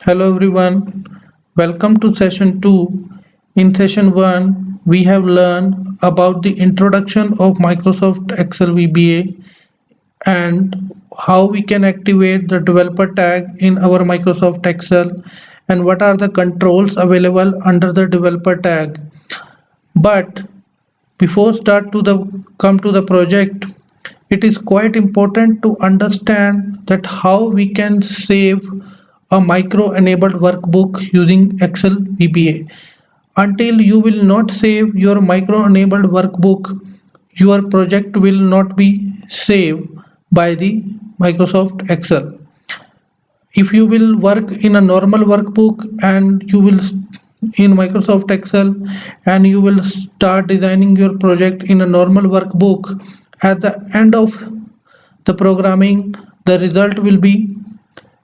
Hello everyone, welcome to session 2. In session 1, we have learned about the introduction of Microsoft Excel VBA and how we can activate the developer tag in our Microsoft Excel and what are the controls available under the developer tag. But before start to the come to the project, it is quite important to understand that how we can save a micro enabled workbook using Excel VBA. Until you will not save your micro enabled workbook, your project will not be saved by the Microsoft Excel. If you will work in a normal workbook and you will in Microsoft Excel and you will start designing your project in a normal workbook, at the end of the programming the result will be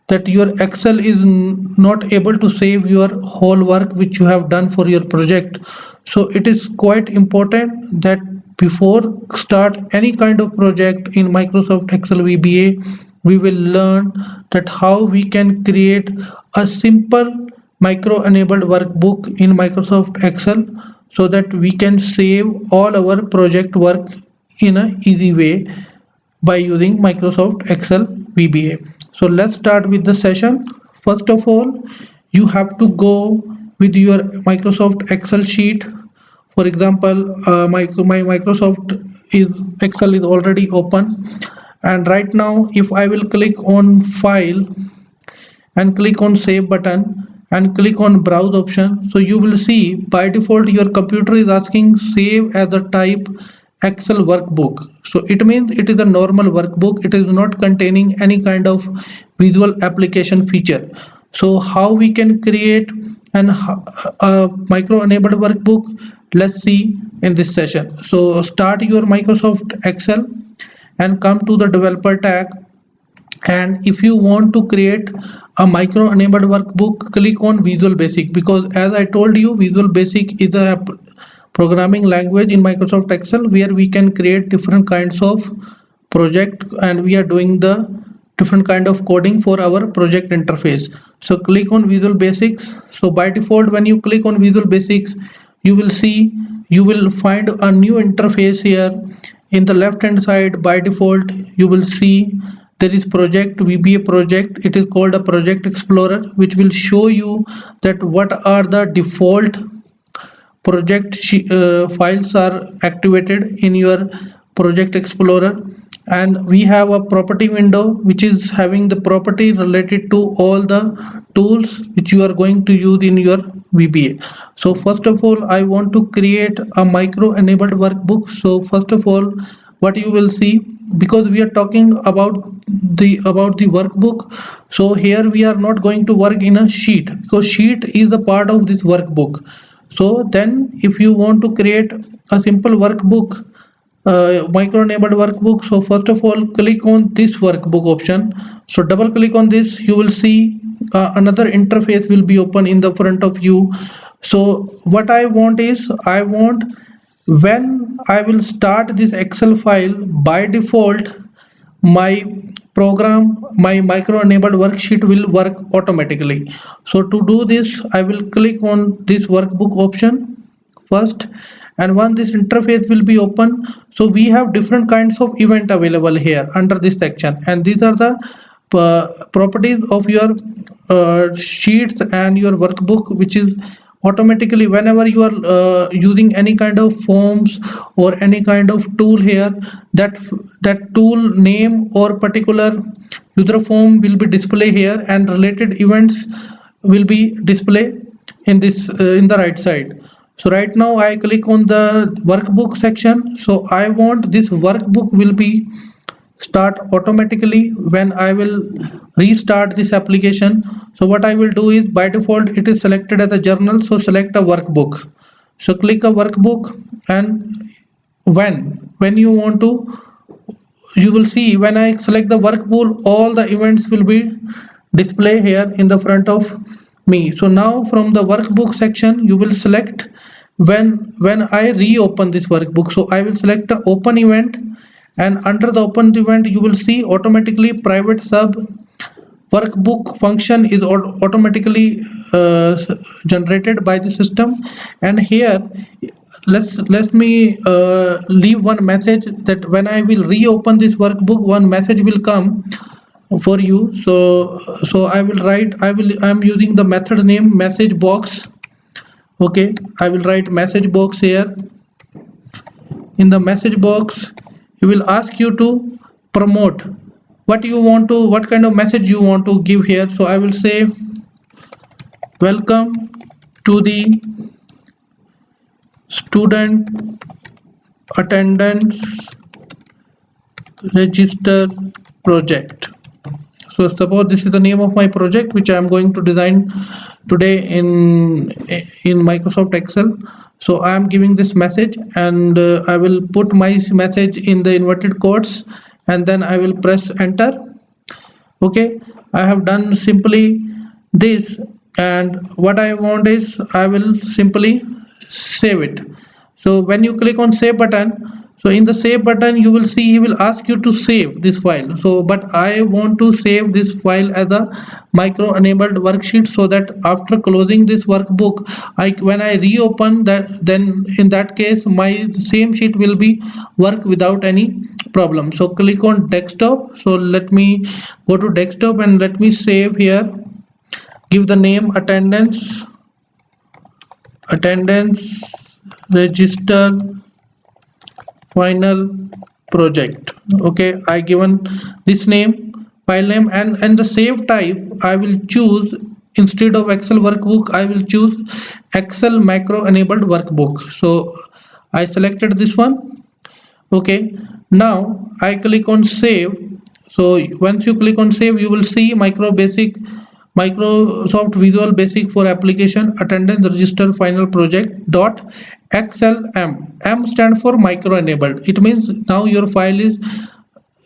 that your Excel is not able to save your whole work which you have done for your project. So it is quite important that before start any kind of project in Microsoft Excel VBA, we will learn that how we can create a simple micro enabled workbook in Microsoft Excel so that we can save all our project work in a easy way by using Microsoft Excel VBA. So let's start with the session. First of all, you have to go with your Microsoft Excel sheet. For example, my Microsoft is Excel is already open, and right now if I will click on File and click on Save button and click on Browse option, so you will see by default your computer is asking Save as a type Excel workbook. So it means it is a normal workbook. It is not containing any kind of visual application feature. So how we can create a micro enabled workbook? Let's see in this session. So start your Microsoft Excel and come to the developer tag, and if you want to create a micro enabled workbook, click on Visual Basic, because as I told you, Visual Basic is a programming language in Microsoft Excel where we can create different kinds of project, and we are doing the different kind of coding for our project interface. So click on Visual Basics. So by default when you click on Visual Basics, you will see, you will find a new interface here. In the left hand side, by default you will see there is project VBA project. It is called a project explorer, which will show you that what are the default project files are activated in your project explorer. And we have a property window which is having the property related to all the tools which you are going to use in your VBA. So first of all, I want to create a micro enabled workbook. So first of all, what you will see, because we are talking about the workbook, so here we are not going to work in a sheet, because sheet is a part of this workbook. So then if you want to create a simple workbook, micro enabled workbook, so first of all click on this workbook option. So double click on this, you will see another interface will be open in the front of you. So what I want is, I want when I will start this Excel file, by default my my micro enabled worksheet will work automatically. So to do this, I will click on this workbook option first, and once this interface will be open, so we have different kinds of event available here under this section, and these are the properties of your sheets and your workbook, which is automatically whenever you are using any kind of forms or any kind of tool here, that tool name or particular user form will be display here, and related events will be display in this in the right side. So right now I click on the workbook section. So I want this workbook will be start automatically when I will restart this application. So what I will do is, by default it is selected as a journal, so select a workbook. So click a workbook, and when you want to, you will see when I select the work pool, all the events will be display here in the front of me. So now from the workbook section you will select when I reopen this workbook. So I will select the open event, and under the open event you will see automatically private sub workbook function is automatically generated by the system. And here let me leave one message that when I will reopen this workbook, one message will come for you. So I will write, I'm using the method name message box. Okay, I will write message box here. In the message box, he will ask you to promote what kind of message you want to give here. So I will say welcome to the student attendance register project. So suppose this is the name of my project which I am going to design today in Microsoft Excel. So I am giving this message, and I will put my message in the inverted quotes, and then I will press enter. Okay, I have done simply this, and what I want is I will simply save it. So when you click on save button, so in the save button you will see he will ask you to save this file. So but I want to save this file as a micro enabled worksheet, so that after closing this workbook, when I reopen that, then in that case my same sheet will be work without any problem. So click on desktop. So let me go to desktop and let me save here. Give the name attendance register final project. Okay, I given this name, file name, and the save type I will choose. Instead of Excel workbook, I will choose Excel macro enabled workbook. So I selected this one. Okay, now I click on save. So once you click on save, you will see Microsoft Visual Basic for application attendance register final project dot XLM. M stand for micro enabled. It means now your file is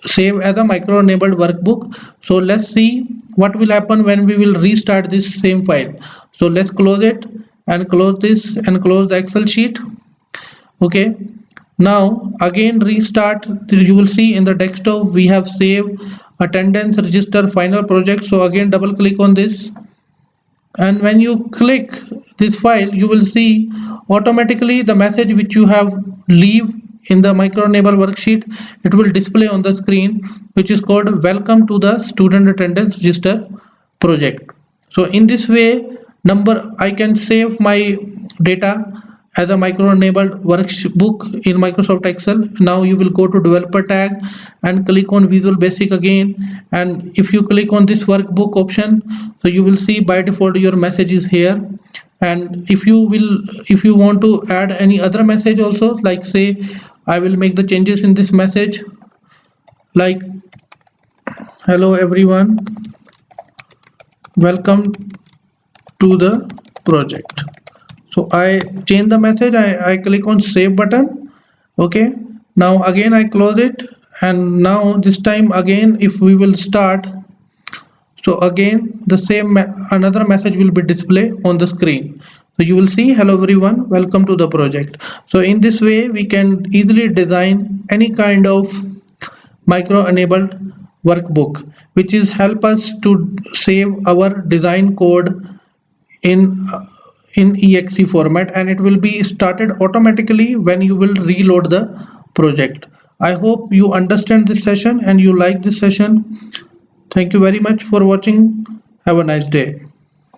saved as a micro enabled workbook. So let's see what will happen when we will restart this same file. So let's close it and close this and close the Excel sheet. Okay, now again restart. You will see in the desktop we have saved attendance register final project. So again double click on this, and when you click this file, you will see automatically the message which you have leave in the micro enable worksheet, it will display on the screen, which is called welcome to the student attendance register project. So in this way, I can save my data as a micro enabled workbook in Microsoft Excel. Now you will go to developer tag and click on Visual Basic again, and if you click on this workbook option, so you will see by default your message is here. And if you want to add any other message also, like say I will make the changes in this message like hello everyone, welcome to the project. So I change the message, I click on save button. Okay, now again I close it, and now this time again if we will start, so again the same another message will be displayed on the screen. So you will see hello everyone, welcome to the project. So in this way we can easily design any kind of micro enabled workbook, which is help us to save our design code in exe format, and it will be started automatically when you will reload the project. I hope you understand this session and you like this session. Thank you very much for watching. Have a nice day.